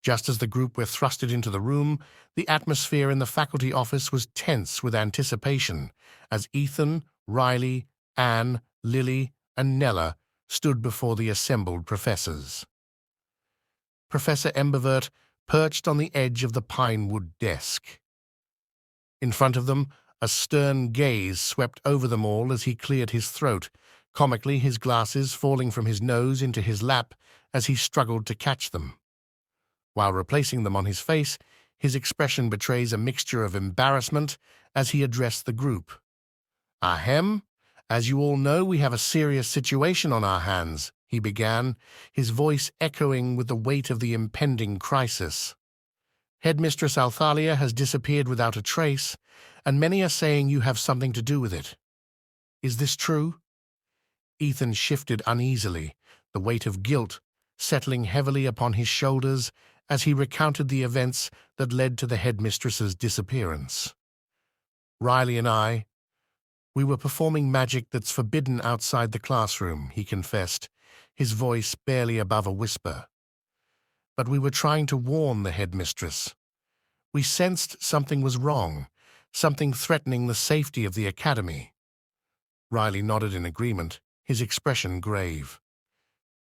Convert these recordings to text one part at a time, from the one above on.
Just as the group were thrusted into the room, the atmosphere in the faculty office was tense with anticipation as Ethan, Riley, Anne, Lily, and Nella stood before the assembled professors. Professor Embervert perched on the edge of the pine-wood desk. In front of them, a stern gaze swept over them all as he cleared his throat, comically his glasses falling from his nose into his lap as he struggled to catch them. While replacing them on his face, his expression betrays a mixture of embarrassment as he addressed the group. "Ahem, as you all know, we have a serious situation on our hands," he began, his voice echoing with the weight of the impending crisis. "Headmistress Althalia has disappeared without a trace, and many are saying you have something to do with it. Is this true?" Ethan shifted uneasily, the weight of guilt settling heavily upon his shoulders as he recounted the events that led to the headmistress's disappearance. "Riley and we were performing magic that's forbidden outside the classroom," he confessed, his voice barely above a whisper. "But we were trying to warn the headmistress. We sensed something was wrong, something threatening the safety of the academy." Riley nodded in agreement, his expression grave.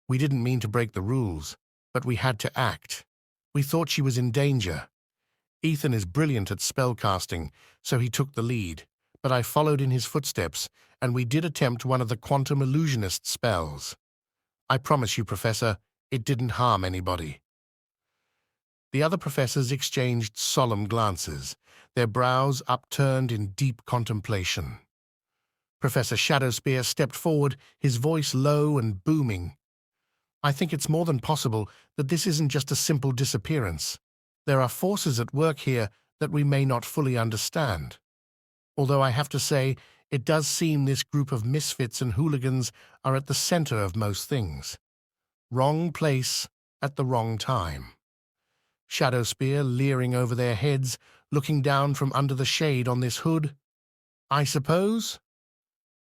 "We didn't mean to break the rules, but we had to act. We thought she was in danger. Ethan is brilliant at spellcasting, so he took the lead, but I followed in his footsteps, and we did attempt one of the quantum illusionist spells. I promise you, Professor, it didn't harm anybody." The other professors exchanged solemn glances, their brows upturned in deep contemplation. Professor Shadowspear stepped forward, his voice low and booming. "I think it's more than possible that this isn't just a simple disappearance. There are forces at work here that we may not fully understand. Although I have to say, it does seem this group of misfits and hooligans are at the center of most things. Wrong place at the wrong time." Shadowspear leering over their heads, looking down from under the shade on this hood. "I suppose?"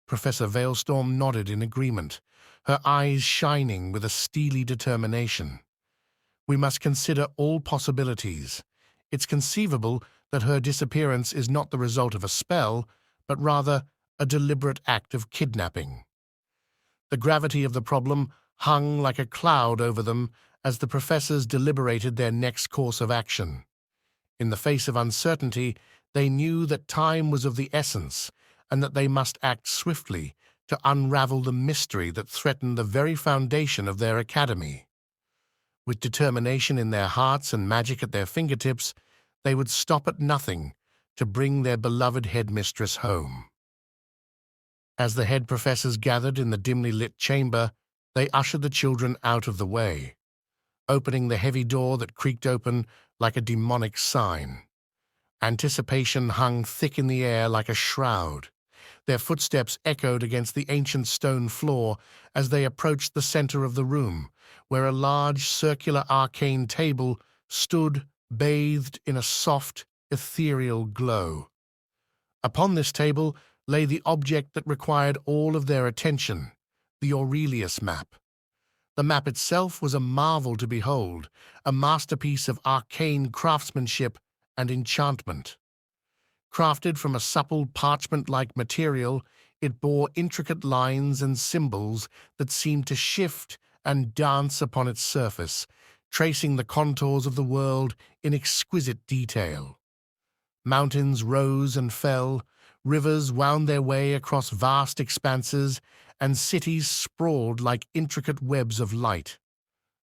Professor Veilstorm nodded in agreement, her eyes shining with a steely determination. "We must consider all possibilities. It's conceivable that her disappearance is not the result of a spell, but rather a deliberate act of kidnapping." The gravity of the problem hung like a cloud over them as the professors deliberated their next course of action. In the face of uncertainty, they knew that time was of the essence and that they must act swiftly to unravel the mystery that threatened the very foundation of their academy. With determination in their hearts and magic at their fingertips, they would stop at nothing to bring their beloved headmistress home. As the head professors gathered in the dimly lit chamber, they ushered the children out of the way, opening the heavy door that creaked open like a demonic sign. Anticipation hung thick in the air like a shroud. Their footsteps echoed against the ancient stone floor as they approached the center of the room, where a large circular arcane table stood bathed in a soft, ethereal glow. Upon this table lay the object that required all of their attention, the Aurelius map. The map itself was a marvel to behold, a masterpiece of arcane craftsmanship and enchantment. Crafted from a supple parchment-like material, it bore intricate lines and symbols that seemed to shift and dance upon its surface, tracing the contours of the world in exquisite detail. Mountains rose and fell, rivers wound their way across vast expanses, and cities sprawled like intricate webs of light.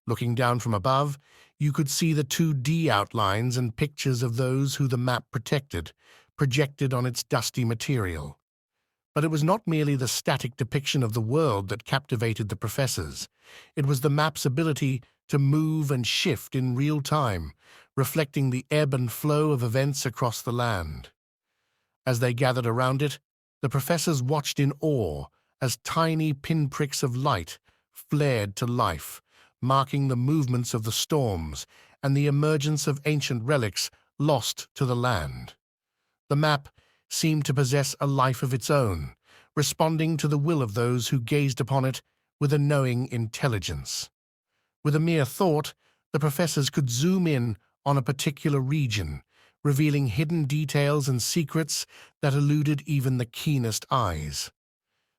Looking down from above, you could see the 2D outlines and pictures of those who the map protected, projected on its dusty material. But it was not merely the static depiction of the world that captivated the professors. It was the map's ability to move and shift in real time, reflecting the ebb and flow of events across the land. As they gathered around it, the professors watched in awe as tiny pinpricks of light flared to life, marking the movements of the storms and the emergence of ancient relics lost to the land. The map seemed to possess a life of its own, responding to the will of those who gazed upon it with a knowing intelligence. With a mere thought, The professors could zoom in on a particular region, revealing hidden details and secrets that eluded even the keenest eyes.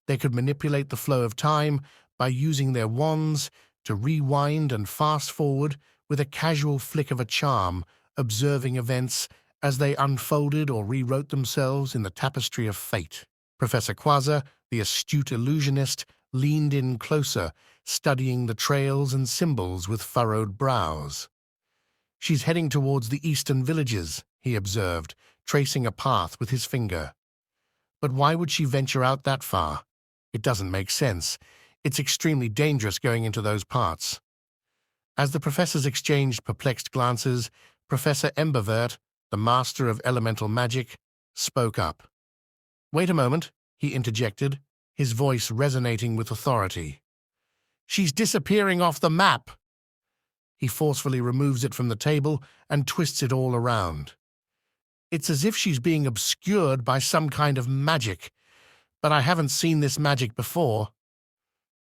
They could manipulate the flow of time by using their wands to rewind and fast-forward with a casual flick of a charm, observing events as they unfolded or rewrote themselves in the tapestry of fate. Professor Quasar, the astute illusionist, leaned in closer, studying the trails and symbols with furrowed brows. "She's heading towards the eastern villages," he observed, tracing a path with his finger. "But why would she venture out that far? It doesn't make sense. It's extremely dangerous going into those parts." As the professors exchanged perplexed glances, Professor Embervert, the master of elemental magic, spoke up. "Wait a moment," he interjected, his voice resonating with authority. "She's disappearing off the map." He forcefully removes it from the table and twists it all around. "It's as if she's being obscured by some kind of magic, but I haven't seen this magic before."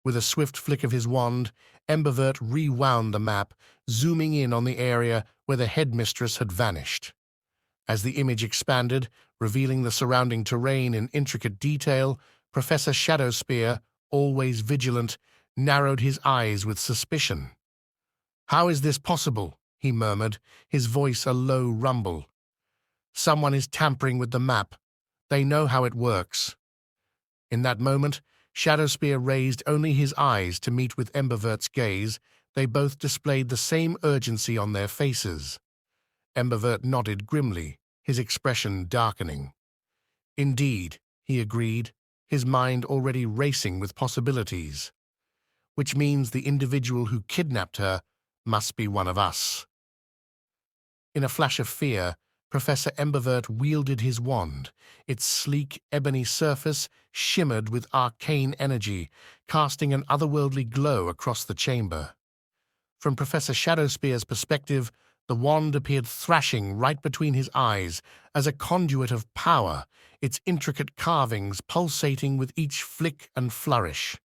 With a swift flick of his wand, Embervert rewound the map, zooming in on the area where the headmistress had vanished. As the image expanded, revealing the surrounding terrain in intricate detail, Professor Shadowspear, always vigilant, narrowed his eyes with suspicion. "How is this possible?" he murmured, his voice a low rumble. "Someone is tampering with the map. They know how it works." In that moment, Shadowspear raised only his eyes to meet with Embervert's gaze. They both displayed the same urgency on their faces. Embervert nodded grimly, his expression darkening. "Indeed," he agreed, his mind already racing with possibilities. "Which means the individual who kidnapped her must be one of us." In a flash of fear, Professor Embervert wielded his wand. Its sleek, ebony surface shimmered with arcane energy, casting an otherworldly glow across the chamber. From Professor Shadowspear's perspective, the wand appeared thrashing right between his eyes as a conduit of power, its intricate carvings pulsating with each flick and flourish.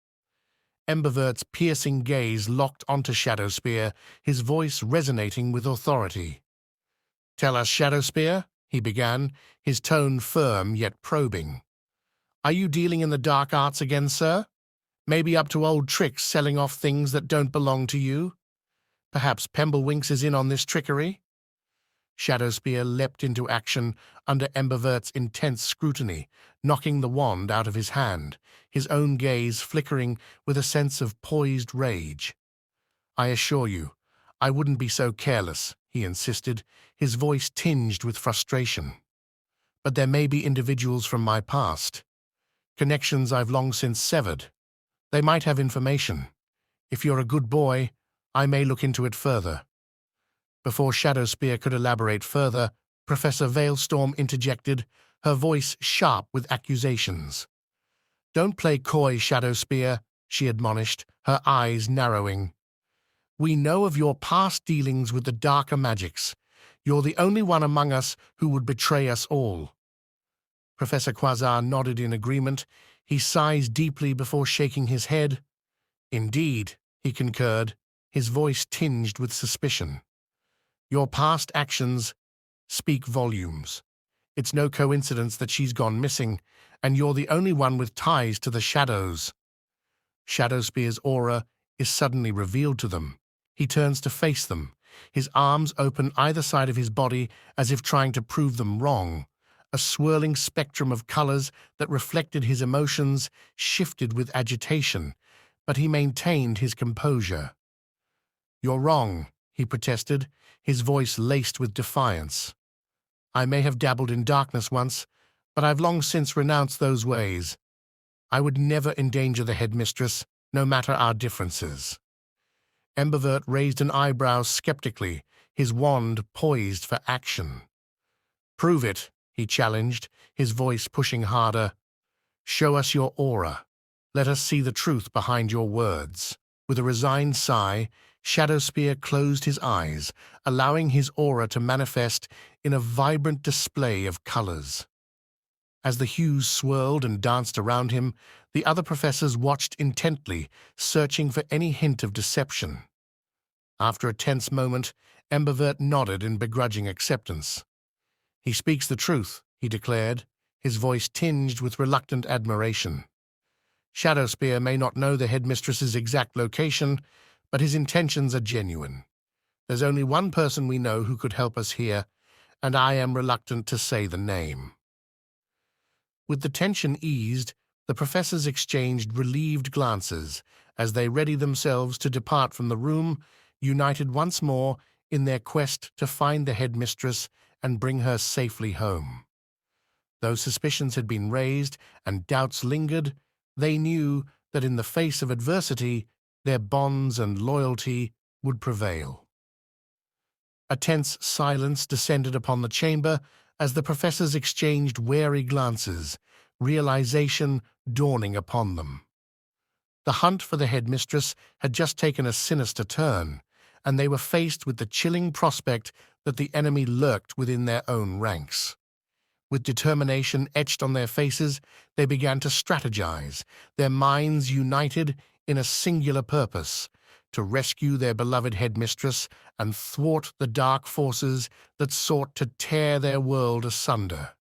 Embervert's piercing gaze locked onto Shadowspear, his voice resonating with authority. "Tell us, Shadowspear," he began, his tone firm yet probing. "Are you dealing in the dark arts again, sir? Maybe up to old tricks selling off things that don't belong to you? Perhaps Pemblewinks is in on this trickery?" Shadowspear leapt into action under Embervert's intense scrutiny, knocking the wand out of his hand, his own gaze flickering with a sense of poised rage. "I assure you, I wouldn't be so careless," he insisted, his voice tinged with frustration. "But there may be individuals from my past, connections I've long since severed. They might have information. If you're a good boy, I may look into it further." Before Shadowspear could elaborate further, Professor Veilstorm interjected, her voice sharp with accusations. "Don't play coy, Shadowspear," she admonished, her eyes narrowing. "We know of your past dealings with the darker magics. You're the only one among us who would betray us all." Professor Quasar nodded in agreement. He sighed deeply before shaking his head. "Indeed," he concurred, his voice tinged with suspicion. "Your past actions speak volumes. It's no coincidence that she's gone missing, and you're the only one with ties to the shadows." Shadowspear's aura is suddenly revealed to them. He turns to face them, his arms open either side of his body as if trying to prove them wrong. A swirling spectrum of colors that reflected his emotions shifted with agitation, but he maintained his composure. "You're wrong," he protested, his voice laced with defiance. "I may have dabbled in darkness once, but I've long since renounced those ways. I would never endanger the headmistress, no matter our differences." Embervert raised an eyebrow skeptically, his wand poised for action. "Prove it," he challenged, his voice pushing harder. "Show us your aura. Let us see the truth behind your words." With a resigned sigh, Shadowspear closed his eyes, allowing his aura to manifest in a vibrant display of colors. As the hues swirled and danced around him, the other professors watched intently, searching for any hint of deception. After a tense moment, Embervert nodded in begrudging acceptance. "He speaks the truth," he declared, his voice tinged with reluctant admiration. "Shadowspear may not know the headmistress's exact location, but his intentions are genuine. There's only one person we know who could help us here, and I am reluctant to say the name." With the tension eased, the professors exchanged relieved glances as they readied themselves to depart from the room, united once more in their quest to find the headmistress and bring her safely home. Though suspicions had been raised and doubts lingered, they knew that in the face of adversity, their bonds and loyalty would prevail. A tense silence descended upon the chamber as the professors exchanged wary glances, realization dawning upon them. The hunt for the headmistress had just taken a sinister turn, and they were faced with the chilling prospect that the enemy lurked within their own ranks. With determination etched on their faces, they began to strategize, their minds united in a singular purpose: to rescue their beloved headmistress and thwart the dark forces that sought to tear their world asunder.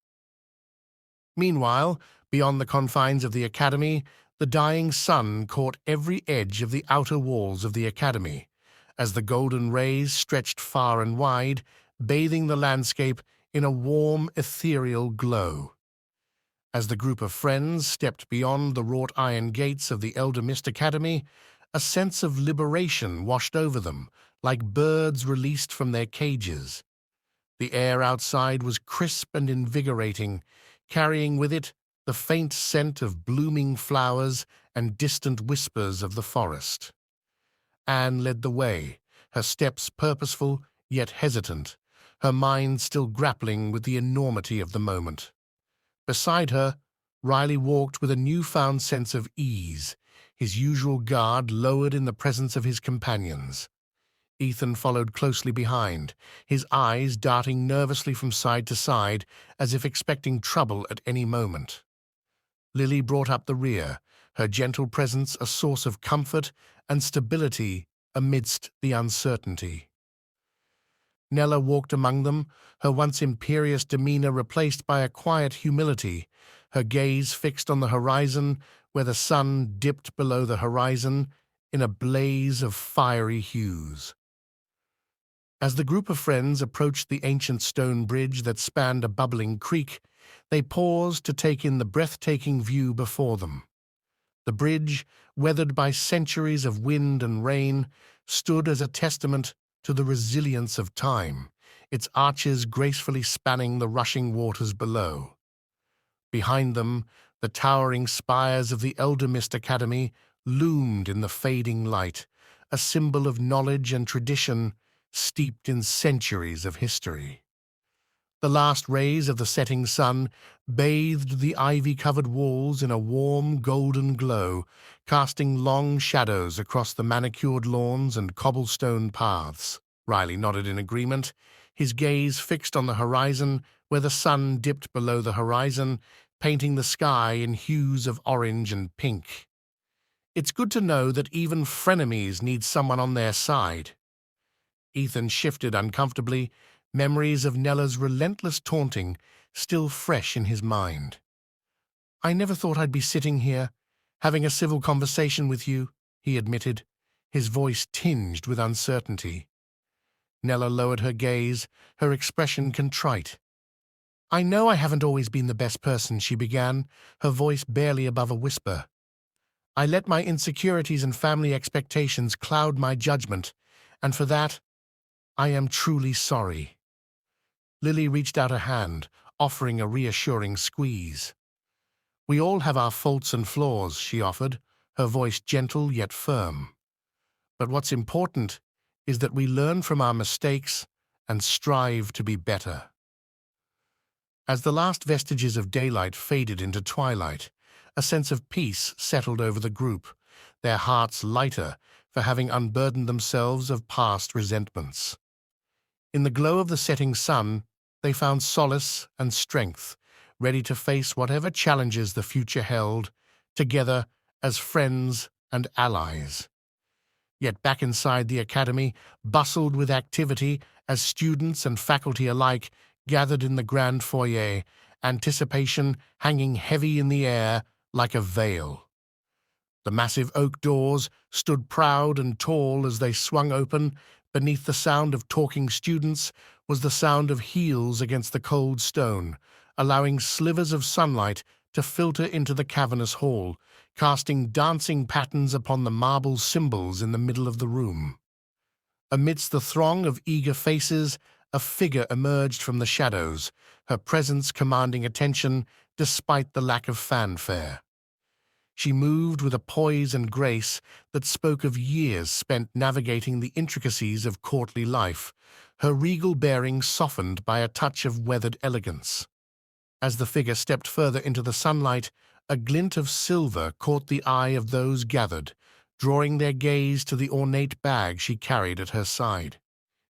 Meanwhile, beyond the confines of the academy, the dying sun caught every edge of the outer walls of the academy, as the golden rays stretched far and wide, bathing the landscape in a warm, ethereal glow. As the group of friends stepped beyond the wrought iron gates of the Elder Mist Academy, a sense of liberation washed over them, like birds released from their cages. The air outside was crisp and invigorating, carrying with it the faint scent of blooming flowers and distant whispers of the forest. Anne led the way, her steps purposeful yet hesitant, her mind still grappling with the enormity of the moment. Beside her, Riley walked with a newfound sense of ease, his usual guard lowered in the presence of his companions. Ethan followed closely behind, his eyes darting nervously from side to side as if expecting trouble at any moment. Lily brought up the rear, her gentle presence a source of comfort and stability amidst the uncertainty. Nella walked among them, her once imperious demeanor replaced by a quiet humility, her gaze fixed on the horizon where the sun dipped below the horizon in a blaze of fiery hues. As the group of friends approached the ancient stone bridge that spanned a bubbling creek, they paused to take in the breathtaking view before them. The bridge, weathered by centuries of wind and rain, stood as a testament to the resilience of time, its arches gracefully spanning the rushing waters below. Behind them, the towering spires of the Elder Mist Academy loomed in the fading light, a symbol of knowledge and tradition steeped in centuries of history. The last rays of the setting sun bathed the ivy-covered walls in a warm golden glow, casting long shadows across the manicured lawns and cobblestone paths. Riley nodded in agreement, his gaze fixed on the horizon where the sun dipped below the horizon, painting the sky in hues of orange and pink. It's good to know that even frenemies need someone on their side. Ethan shifted uncomfortably, memories of Nella's relentless taunting still fresh in his mind. "I never thought I'd be sitting here, having a civil conversation with you," he admitted, his voice tinged with uncertainty. Nella lowered her gaze, her expression contrite. "I know I haven't always been the best person," she began, her voice barely above a whisper. "I let my insecurities and family expectations cloud my judgment, and for that, I am truly sorry." Lily reached out a hand, offering a reassuring squeeze. "We all have our faults and flaws," she offered, her voice gentle yet firm. "But what's important is that we learn from our mistakes and strive to be better." As the last vestiges of daylight faded into twilight, a sense of peace settled over the group, their hearts lighter for having unburdened themselves of past resentments. In the glow of the setting sun, they found solace and strength, ready to face whatever challenges the future held, together as friends and allies. Yet back inside the academy bustled with activity as students and faculty alike gathered in the grand foyer, anticipation hanging heavy in the air like a veil. The massive oak doors stood proud and tall as they swung open. Beneath the sound of talking students was the sound of heels against the cold stone, allowing slivers of sunlight to filter into the cavernous hall, casting dancing patterns upon the marble symbols in the middle of the room. Amidst the throng of eager faces, a figure emerged from the shadows, her presence commanding attention despite the lack of fanfare. She moved with a poise and grace that spoke of years spent navigating the intricacies of courtly life, her regal bearing softened by a touch of weathered elegance. As the figure stepped further into the sunlight, a glint of silver caught the eye of those gathered, drawing their gaze to the ornate bag she carried at her side.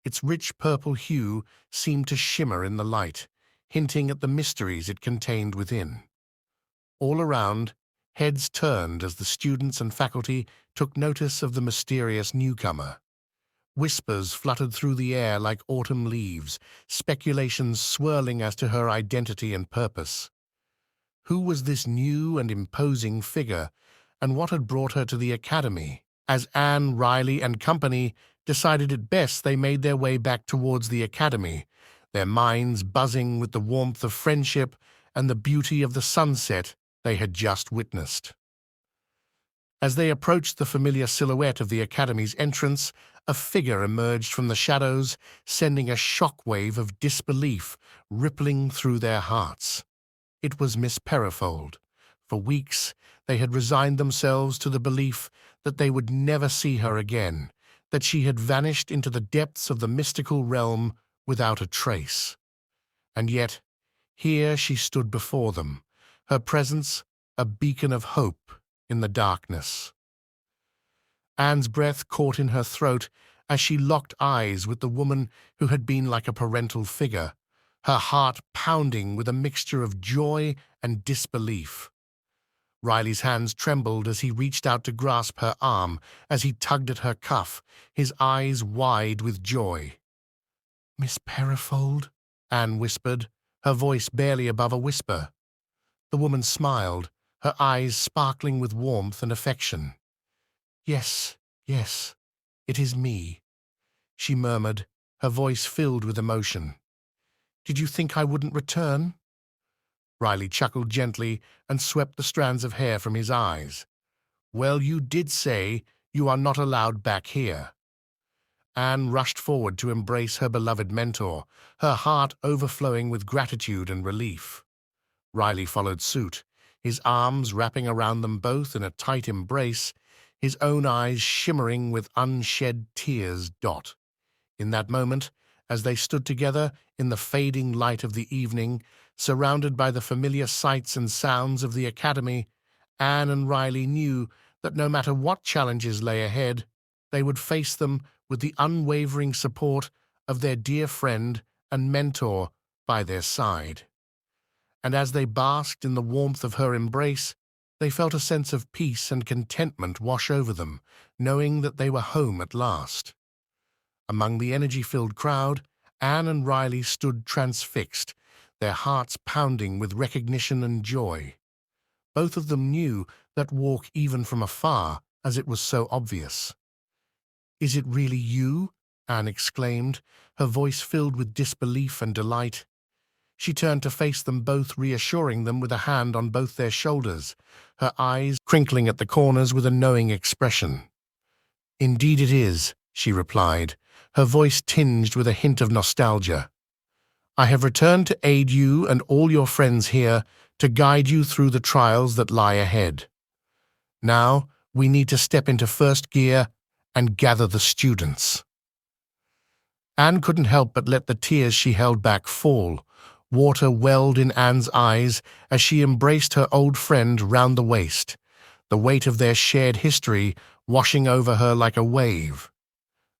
Its rich purple hue seemed to shimmer in the light, hinting at the mysteries it contained within. All around, heads turned as the students and faculty took notice of the mysterious newcomer. Whispers fluttered through the air like autumn leaves, speculations swirling as to her identity and purpose. Who was this new and imposing figure, and what had brought her to the academy? As Anne, Riley, and company decided it best, they made their way back towards the academy, their minds buzzing with the warmth of friendship and the beauty of the sunset they had just witnessed. As they approached the familiar silhouette of the academy's entrance, a figure emerged from the shadows, sending a shockwave of disbelief rippling through their hearts. It was Miss Perifold. For weeks, they had resigned themselves to the belief that they would never see her again, that she had vanished into the depths of the mystical realm without a trace. And yet, here she stood before them, her presence a beacon of hope in the darkness. Anne's breath caught in her throat as she locked eyes with the woman who had been like a parental figure, her heart pounding with a mixture of joy and disbelief. Riley's hands trembled as he reached out to grasp her arm, as he tugged at her cuff, his eyes wide with joy. "Miss Perifold?" Anne whispered, her voice barely above a whisper. The woman smiled, her eyes sparkling with warmth and affection. Yes, it is me," she murmured, her voice filled with emotion. "Did you think I wouldn't return?" Riley chuckled gently and swept the strands of hair from his eyes. "Well, you did say you are not allowed back here." Anne rushed forward to embrace her beloved mentor, her heart overflowing with gratitude and relief. Riley followed suit, his arms wrapping around them both in a tight embrace, his own eyes shimmering with unshed tears. In that moment, as they stood together in the fading light of the evening, surrounded by the familiar sights and sounds of the academy, Anne and Riley knew that no matter what challenges lay ahead, they would face them with the unwavering support of their dear friend and mentor by their side. And as they basked in the warmth of her embrace, they felt a sense of peace and contentment wash over them, knowing that they were home at last. Among the energy-filled crowd, Anne and Riley stood transfixed, their hearts pounding with recognition and joy. Both of them knew that walk even from afar, as it was so obvious. "Is it really you?" Anne exclaimed, her voice filled with disbelief and delight. She turned to face them both, reassuring them with a hand on both their shoulders, her eyes crinkling at the corners with a knowing expression. "Indeed it is," she replied, her voice tinged with a hint of nostalgia. "I have returned to aid you and all your friends here, to guide you through the trials that lie ahead. Now we need to step into first gear and gather the students." Anne couldn't help but let the tears she held back fall. Water welled in Anne's eyes as she embraced her old friend round the waist, the weight of their shared history washing over her like a wave.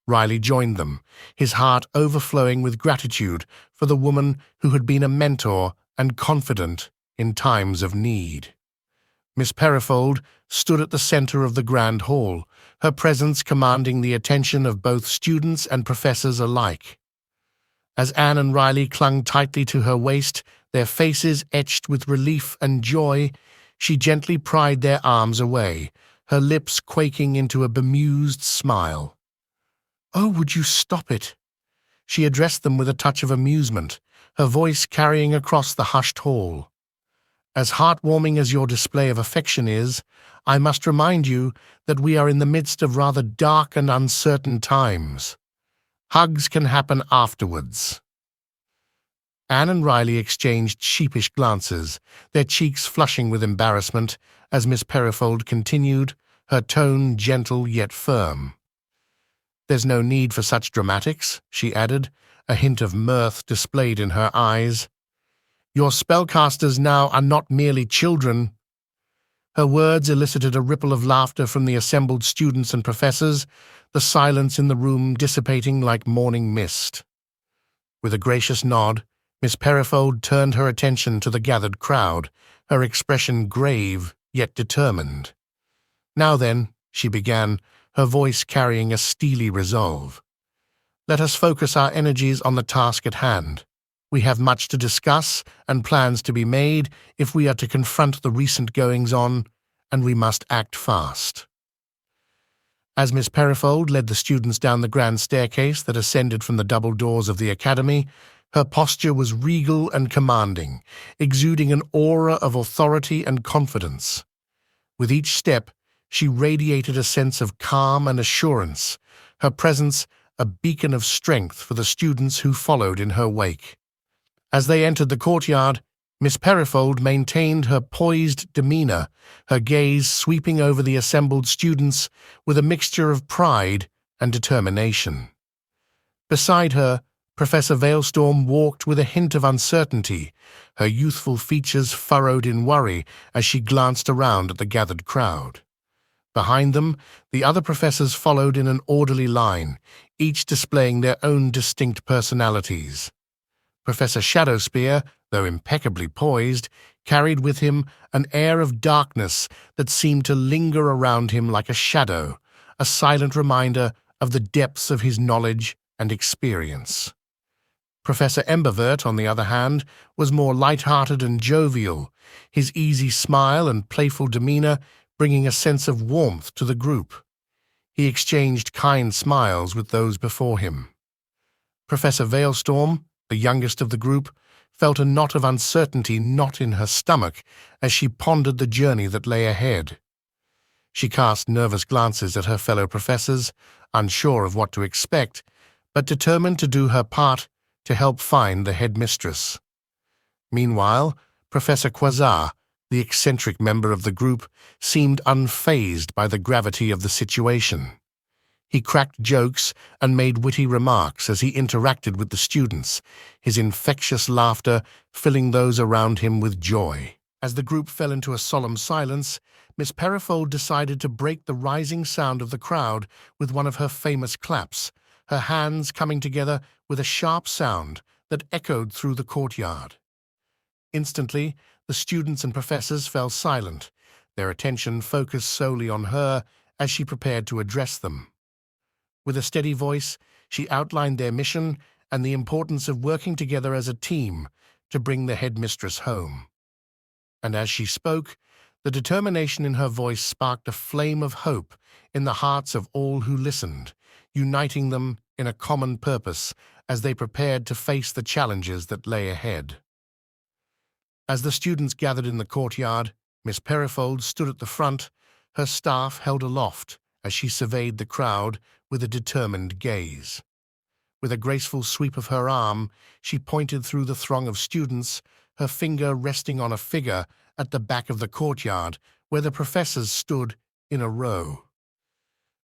Riley joined them, his heart overflowing with gratitude for the woman who had been a mentor and confidant in times of need. Miss Perifold stood at the center of the grand hall, her presence commanding the attention of both students and professors alike. As Anne and Riley clung tightly to her waist, their faces etched with relief and joy, she gently pried their arms away, her lips quaking into a bemused smile. "Oh, would you stop it?" She addressed them with a touch of amusement, her voice carrying across the hushed hall. "As heartwarming as your display of affection is, I must remind you that we are in the midst of rather dark and uncertain times. Hugs can happen afterwards." Anne and Riley exchanged sheepish glances, their cheeks flushing with embarrassment, as Miss Perifold continued, her tone gentle yet firm. "There's no need for such dramatics," she added, a hint of mirth displayed in her eyes. "Your spellcasters now are not merely children." Her words elicited a ripple of laughter from the assembled students and professors, the silence in the room dissipating like morning mist. With a gracious nod, Miss Perifold turned her attention to the gathered crowd, her expression grave yet determined. "Now then," she began, her voice carrying a steely resolve, "let us focus our energies on the task at hand. We have much to discuss and plans to be made if we are to confront the recent goings-on, and we must act fast." As Miss Perifold led the students down the grand staircase that ascended from the double doors of the academy, her posture was regal and commanding, exuding an aura of authority and confidence. With each step, she radiated a sense of calm and assurance, her presence a beacon of strength for the students who followed in her wake. As they entered the courtyard, Miss Perifold maintained her poised demeanor, her gaze sweeping over the assembled students with a mixture of pride and determination. Beside her, Professor Veilstorm walked with a hint of uncertainty, her youthful features furrowed in worry as she glanced around at the gathered crowd. Behind them, the other professors followed in an orderly line, each displaying their own distinct personalities. Professor Shadowspear, though impeccably poised, carried with him an air of darkness that seemed to linger around him like a shadow, a silent reminder of the depths of his knowledge and experience. Professor Embervert, on the other hand, was more light-hearted and jovial, his easy smile and playful demeanor bringing a sense of warmth to the group. He exchanged kind smiles with those before him. Professor Veilstorm, the youngest of the group, felt a knot of uncertainty knot in her stomach as she pondered the journey that lay ahead. She cast nervous glances at her fellow professors, unsure of what to expect, but determined to do her part to help find the headmistress. Meanwhile, Professor Quasar, the eccentric member of the group, seemed unfazed by the gravity of the situation. He cracked jokes and made witty remarks as he interacted with the students, his infectious laughter filling those around him with joy. As the group fell into a solemn silence, Miss Perifold decided to break the rising sound of the crowd with one of her famous claps, her hands coming together with a sharp sound that echoed through the courtyard. Instantly, the students and professors fell silent, their attention focused solely on her as she prepared to address them. With a steady voice, she outlined their mission and the importance of working together as a team to bring the headmistress home. And as she spoke, the determination in her voice sparked a flame of hope in the hearts of all who listened, uniting them in a common purpose as they prepared to face the challenges that lay ahead. As the students gathered in the courtyard, Miss Perifold stood at the front, her staff held aloft as she surveyed the crowd with a determined gaze. With a graceful sweep of her arm, she pointed through the throng of students, her finger resting on a figure at the back of the courtyard where the professors stood in a row.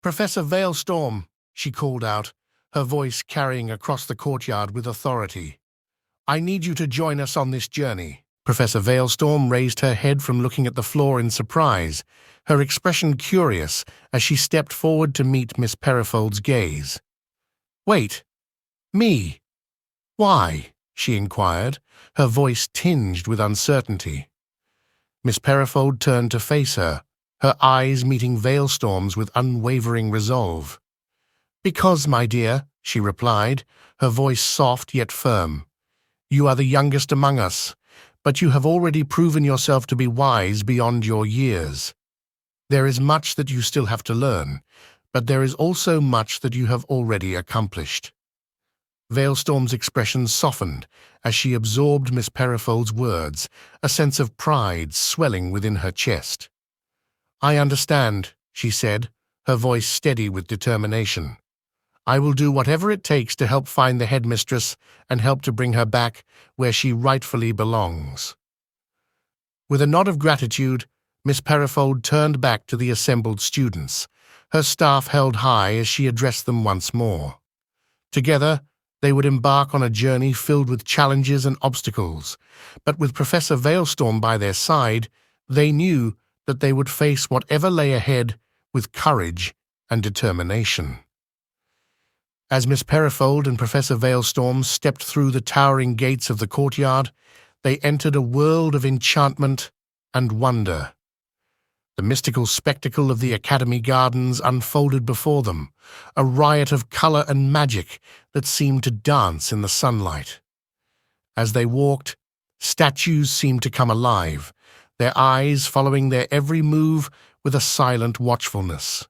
"Professor Veilstorm," she called out, her voice carrying across the courtyard with authority. "I need you to join us on this journey." Professor Veilstorm raised her head from looking at the floor in surprise, her expression curious as she stepped forward to meet Miss Perifold's gaze. "Wait, me? Why?" she inquired, her voice tinged with uncertainty. Miss Perifold turned to face her eyes meeting Veilstorm's with unwavering resolve. "Because, my dear," she replied, her voice soft yet firm, "you are the youngest among us, but you have already proven yourself to be wise beyond your years. There is much that you still have to learn, but there is also much that you have already accomplished." Veilstorm's expression softened as she absorbed Miss Perifold's words, a sense of pride swelling within her chest. "I understand," she said, her voice steady with determination. "I will do whatever it takes to help find the headmistress and help to bring her back where she rightfully belongs." With a nod of gratitude, Miss Perifold turned back to the assembled students, her staff held high as she addressed them once more. Together, they would embark on a journey filled with challenges and obstacles, but with Professor Veilstorm by their side, they knew that they would face whatever lay ahead with courage and determination. As Miss Perifold and Professor Veilstorm stepped through the towering gates of the courtyard, they entered a world of enchantment and wonder. The mystical spectacle of the Academy Gardens unfolded before them, a riot of color and magic that seemed to dance in the sunlight. As they walked, statues seemed to come alive, their eyes following their every move with a silent watchfulness.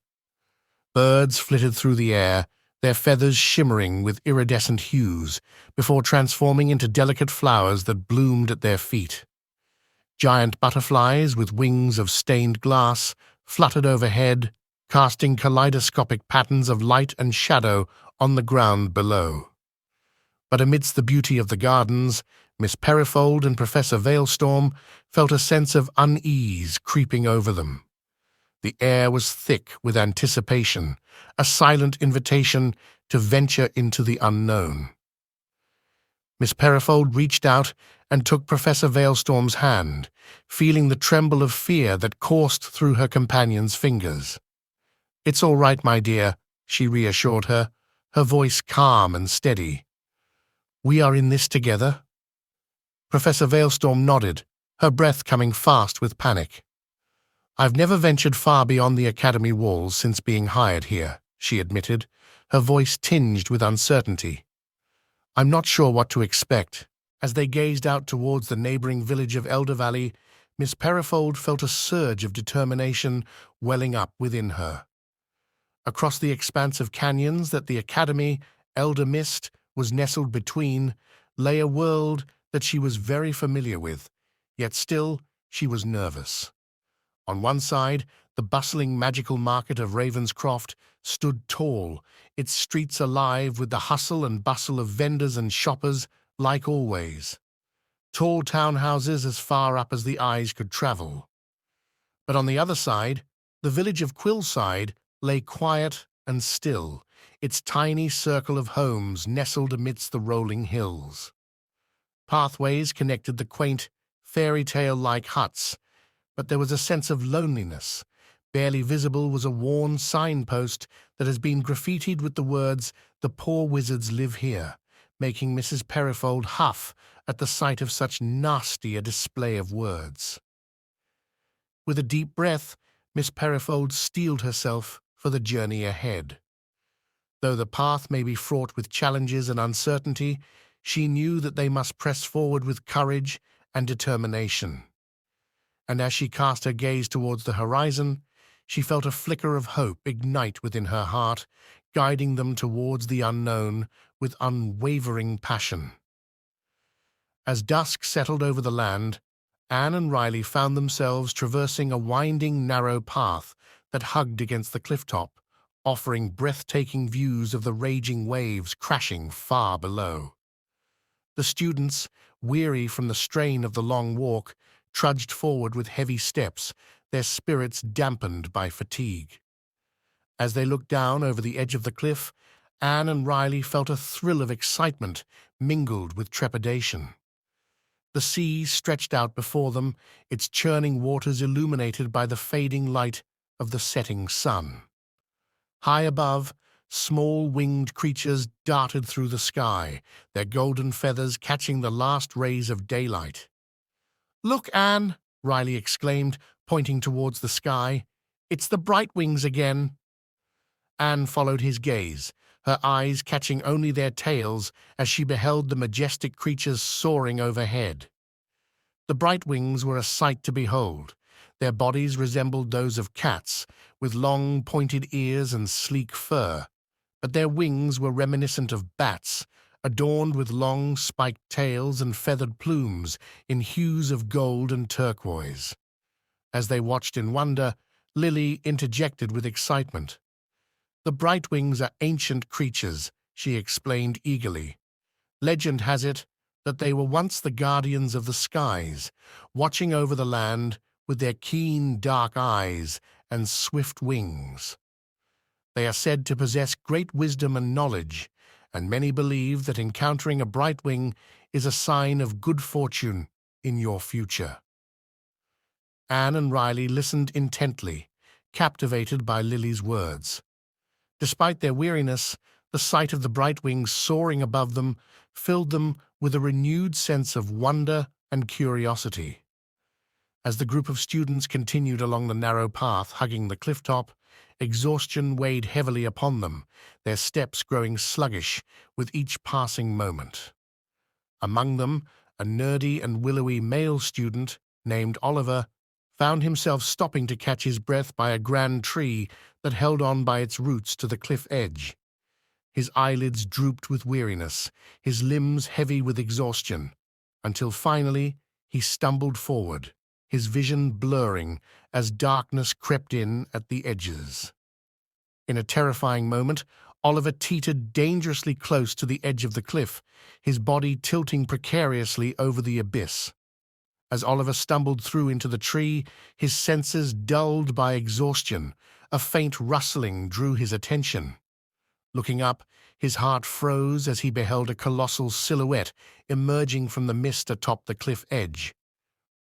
Birds flitted through the air, their feathers shimmering with iridescent hues, before transforming into delicate flowers that bloomed at their feet. Giant butterflies with wings of stained glass fluttered overhead, casting kaleidoscopic patterns of light and shadow on the ground below. But amidst the beauty of the gardens, Miss Perifold and Professor Veilstorm felt a sense of unease creeping over them. The air was thick with anticipation, a silent invitation to venture into the unknown. Miss Perifold reached out and took Professor Veilstorm's hand, feeling the tremble of fear that coursed through her companion's fingers. "It's all right, my dear," she reassured her, her voice calm and steady. "We are in this together." Professor Veilstorm nodded, her breath coming fast with panic. "I've never ventured far beyond the academy walls since being hired here," she admitted, her voice tinged with uncertainty. "I'm not sure what to expect." As they gazed out towards the neighboring village of Elder Valley, Miss Perifold felt a surge of determination welling up within her. Across the expanse of canyons that the Academy, Elder Mist, was nestled between, lay a world that she was very familiar with, yet still she was nervous. On one side, the bustling magical market of Ravenscroft stood tall, its streets alive with the hustle and bustle of vendors and shoppers, like always. Tall townhouses as far up as the eyes could travel. But on the other side, the village of Quillside lay quiet and still, its tiny circle of homes nestled amidst the rolling hills. Pathways connected the quaint, fairy tale-like huts, but there was a sense of loneliness. Barely visible was a worn signpost that has been graffitied with the words, "The poor wizards live here," making Mrs. Perifold huff at the sight of such nasty a display of words. With a deep breath, Miss Perifold steeled herself for the journey ahead. Though the path may be fraught with challenges and uncertainty, she knew that they must press forward with courage and determination. And as she cast her gaze towards the horizon, she felt a flicker of hope ignite within her heart, guiding them towards the unknown with unwavering passion. As dusk settled over the land, Anne and Riley found themselves traversing a winding, narrow path that hugged against the cliff top, offering breathtaking views of the raging waves crashing far below. The students, weary from the strain of the long walk, trudged forward with heavy steps, their spirits dampened by fatigue. As they looked down over the edge of the cliff, Anne and Riley felt a thrill of excitement mingled with trepidation. The sea stretched out before them, its churning waters illuminated by the fading light of the setting sun. High above, small winged creatures darted through the sky, their golden feathers catching the last rays of daylight. "Look, Anne!" Riley exclaimed, pointing towards the sky. "It's the Bright Wings again." Anne followed his gaze, her eyes catching only their tails as she beheld the majestic creatures soaring overhead. The Bright Wings were a sight to behold. Their bodies resembled those of cats, with long pointed ears and sleek fur, but their wings were reminiscent of bats, adorned with long spiked tails and feathered plumes in hues of gold and turquoise. As they watched in wonder, Lily interjected with excitement. "The Bright Wings are ancient creatures," she explained eagerly. "Legend has it that they were once the guardians of the skies, watching over the land with their keen dark eyes and swift wings. They are said to possess great wisdom and knowledge, and many believe that encountering a bright wing is a sign of good fortune in your future." Anne and Riley listened intently, captivated by Lily's words. Despite their weariness, the sight of the bright wings soaring above them filled them with a renewed sense of wonder and curiosity. As the group of students continued along the narrow path hugging the cliff top, exhaustion weighed heavily upon them, their steps growing sluggish with each passing moment. Among them, a nerdy and willowy male student named Oliver found himself stopping to catch his breath by a grand tree that held on by its roots to the cliff edge. His eyelids drooped with weariness, his limbs heavy with exhaustion, until finally he stumbled forward, his vision blurring as darkness crept in at the edges. In a terrifying moment, Oliver teetered dangerously close to the edge of the cliff, his body tilting precariously over the abyss. As Oliver stumbled through into the tree, his senses dulled by exhaustion, a faint rustling drew his attention. Looking up, his heart froze as he beheld a colossal silhouette emerging from the mist atop the cliff edge.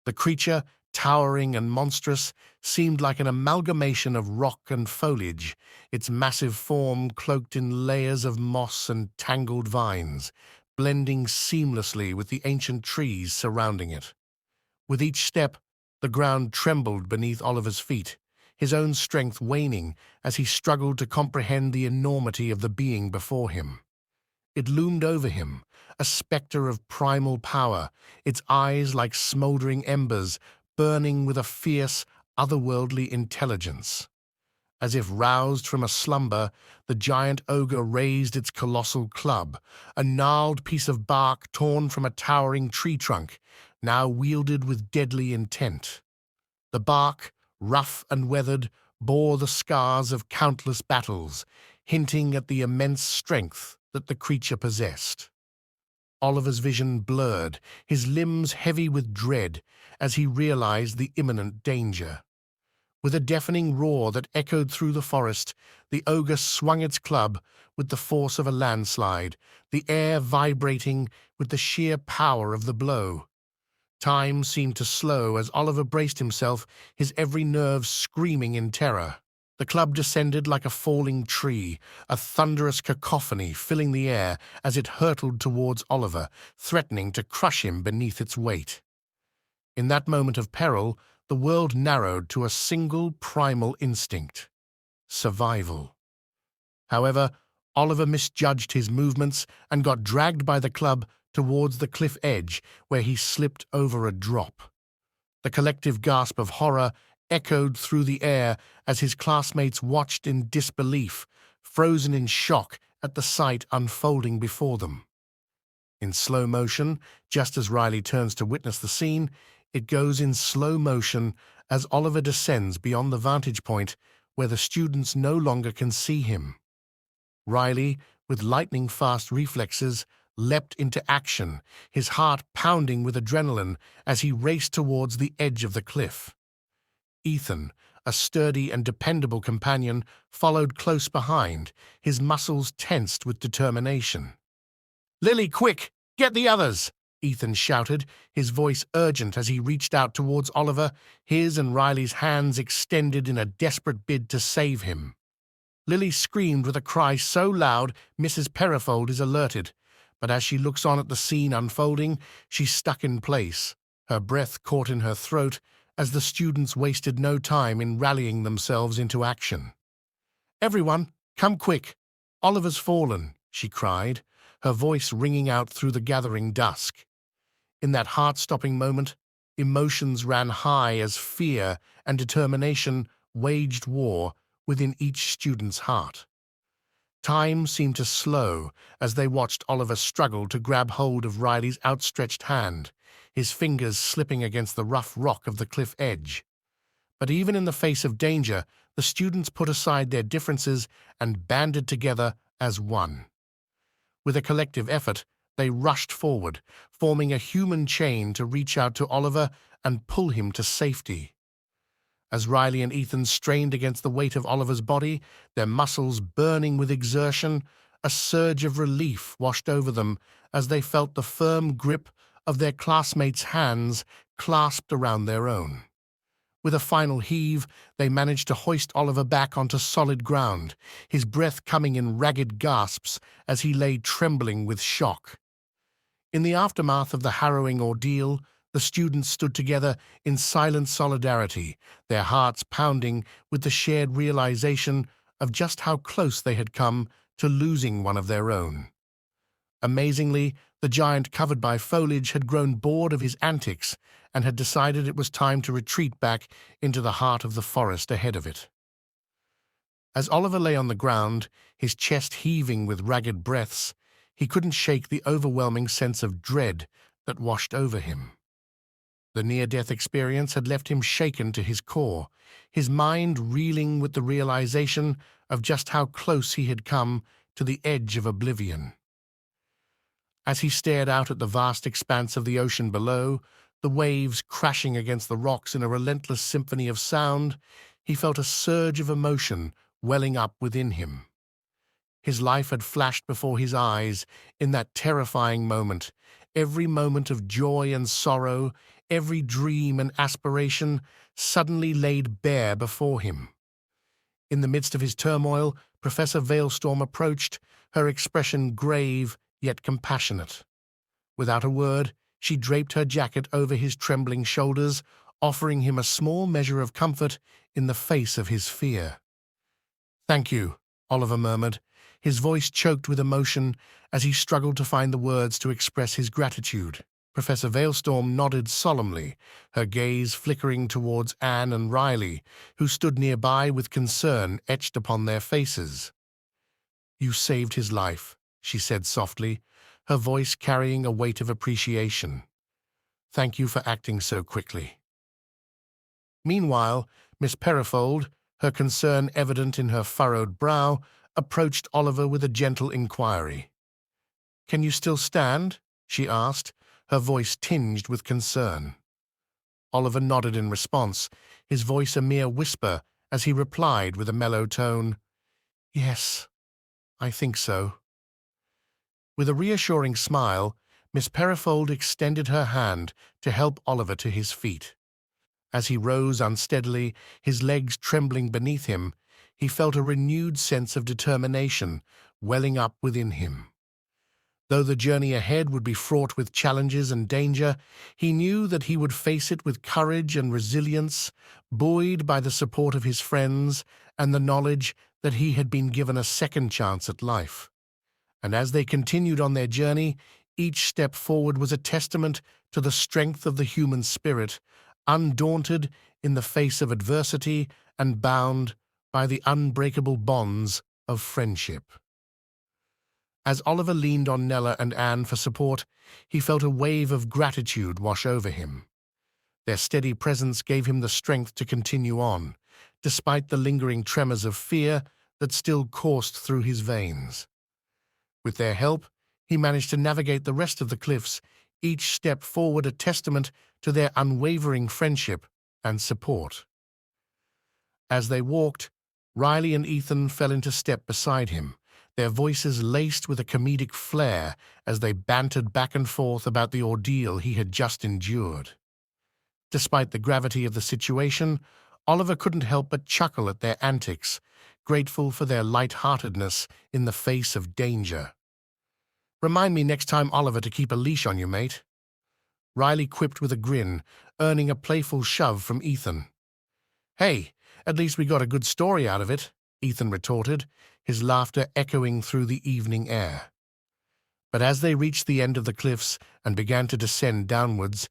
The creature, towering and monstrous, seemed like an amalgamation of rock and foliage, its massive form cloaked in layers of moss and tangled vines, blending seamlessly with the ancient trees surrounding it. With each step, the ground trembled beneath Oliver's feet, his own strength waning as he struggled to comprehend the enormity of the being before him. It loomed over him, a specter of primal power, its eyes like smoldering embers, burning with a fierce, otherworldly intelligence. As if roused from a slumber, the giant ogre raised its colossal club, a gnarled piece of bark torn from a towering tree trunk, now wielded with deadly intent. The bark, rough and weathered, bore the scars of countless battles, hinting at the immense strength that the creature possessed. Oliver's vision blurred, his limbs heavy with dread, as he realized the imminent danger. With a deafening roar that echoed through the forest, the ogre swung its club with the force of a landslide, the air vibrating with the sheer power of the blow. Time seemed to slow as Oliver braced himself, his every nerve screaming in terror. The club descended like a falling tree, a thunderous cacophony filling the air as it hurtled towards Oliver, threatening to crush him beneath its weight. In that moment of peril, the world narrowed to a single primal instinct: survival. However, Oliver misjudged his movements and got dragged by the club towards the cliff edge, where he slipped over a drop. The collective gasp of horror echoed through the air as his classmates watched in disbelief, frozen in shock at the sight unfolding before them. In slow motion, just as Riley turns to witness the scene, it goes in slow motion as Oliver descends beyond the vantage point where the students no longer can see him. Riley, with lightning-fast reflexes, leapt into action, his heart pounding with adrenaline as he raced towards the edge of the cliff. Ethan, a sturdy and dependable companion, followed close behind, his muscles tensed with determination. "Lily, quick! Get the others!" Ethan shouted, his voice urgent as he reached out towards Oliver, his and Riley's hands extended in a desperate bid to save him. Lily screamed with a cry so loud Mrs. Perifold is alerted, but as she looks on at the scene unfolding, she's stuck in place, her breath caught in her throat as the students wasted no time in rallying themselves into action. "Everyone, come quick! Oliver's fallen," she cried, her voice ringing out through the gathering dusk. In that heart-stopping moment, emotions ran high as fear and determination waged war within each student's heart. Time seemed to slow as they watched Oliver struggle to grab hold of Riley's outstretched hand, his fingers slipping against the rough rock of the cliff edge. But even in the face of danger, the students put aside their differences and banded together as one. With a collective effort, they rushed forward, forming a human chain to reach out to Oliver and pull him to safety. As Riley and Ethan strained against the weight of Oliver's body, their muscles burning with exertion, a surge of relief washed over them as they felt the firm grip of their classmates' hands clasped around their own. With a final heave, they managed to hoist Oliver back onto solid ground, his breath coming in ragged gasps as he lay trembling with shock. In the aftermath of the harrowing ordeal, the students stood together in silent solidarity, their hearts pounding with the shared realization of just how close they had come to losing one of their own. Amazingly, the giant covered by foliage had grown bored of his antics and had decided it was time to retreat back into the heart of the forest ahead of it. As Oliver lay on the ground, his chest heaving with ragged breaths, he couldn't shake the overwhelming sense of dread that washed over him. The near-death experience had left him shaken to his core, his mind reeling with the realization of just how close he had come to the edge of oblivion. As he stared out at the vast expanse of the ocean below, the waves crashing against the rocks in a relentless symphony of sound, he felt a surge of emotion welling up within him. His life had flashed before his eyes in that terrifying moment, every moment of joy and sorrow, every dream and aspiration suddenly laid bare before him. In the midst of his turmoil, Professor Veilstorm approached, her expression grave yet compassionate. Without a word, she draped her jacket over his trembling shoulders, offering him a small measure of comfort in the face of his fear. "Thank you," Oliver murmured, his voice choked with emotion as he struggled to find the words to express his gratitude. Professor Veilstorm nodded solemnly, her gaze flickering towards Anne and Riley, who stood nearby with concern etched upon their faces. "You saved his life," she said softly, her voice carrying a weight of appreciation. "Thank you for acting so quickly." Meanwhile, Miss Perifold, her concern evident in her furrowed brow, approached Oliver with a gentle inquiry. "Can you still stand?" she asked, her voice tinged with concern. Oliver nodded in response, his voice a mere whisper as he replied with a mellow tone, "Yes, I think so." With a reassuring smile, Miss Perifold extended her hand to help Oliver to his feet. As he rose unsteadily, his legs trembling beneath him, he felt a renewed sense of determination welling up within him. Though the journey ahead would be fraught with challenges and danger, he knew that he would face it with courage and resilience, buoyed by the support of his friends and the knowledge that he had been given a second chance at life. And as they continued on their journey, each step forward was a testament to the strength of the human spirit, undaunted in the face of adversity and bound by the unbreakable bonds of friendship. As Oliver leaned on Nella and Anne for support, he felt a wave of gratitude wash over him. Their steady presence gave him the strength to continue on, despite the lingering tremors of fear that still coursed through his veins. With their help, he managed to navigate the rest of the cliffs, each step forward a testament to their unwavering friendship and support. As they walked, Riley and Ethan fell into step beside him, their voices laced with a comedic flair as they bantered back and forth about the ordeal he had just endured. Despite the gravity of the situation, Oliver couldn't help but chuckle at their antics, grateful for their light-heartedness in the face of danger. "Remind me next time, Oliver, to keep a leash on you, mate." Riley quipped with a grin, earning a playful shove from Ethan. "Hey, at least we got a good story out of it," Ethan retorted, his laughter echoing through the evening air. But as they reached the end of the cliffs and began to descend downwards,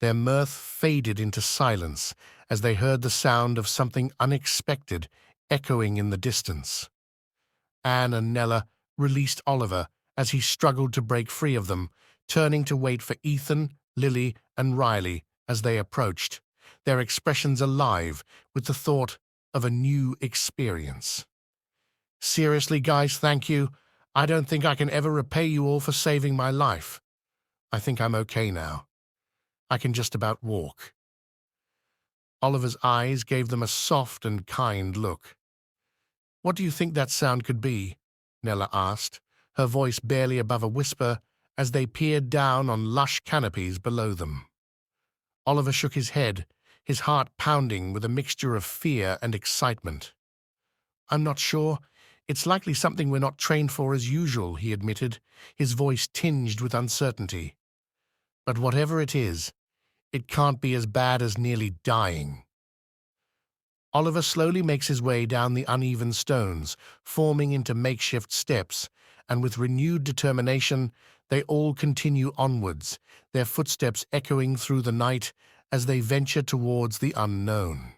their mirth faded into silence as they heard the sound of something unexpected echoing in the distance. Anne and Nella released Oliver as he struggled to break free of them, turning to wait for Ethan, Lily, and Riley as they approached, their expressions alive with the thought of a new experience. "Seriously, guys, thank you. I don't think I can ever repay you all for saving my life. I think I'm okay now. I can just about walk." Oliver's eyes gave them a soft and kind look. "What do you think that sound could be?" Nella asked, her voice barely above a whisper as they peered down on lush canopies below them. Oliver shook his head, his heart pounding with a mixture of fear and excitement. "I'm not sure. It's likely something we're not trained for as usual," he admitted, his voice tinged with uncertainty. "But whatever it is, it can't be as bad as nearly dying." Oliver slowly makes his way down the uneven stones, forming into makeshift steps, and with renewed determination, they all continue onwards, their footsteps echoing through the night as they venture towards the unknown.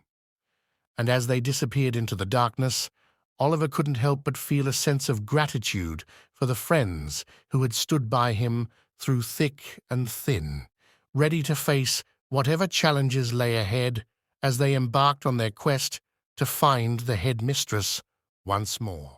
And as they disappeared into the darkness, Oliver couldn't help but feel a sense of gratitude for the friends who had stood by him through thick and thin, ready to face whatever challenges lay ahead as they embarked on their quest to find the headmistress once more.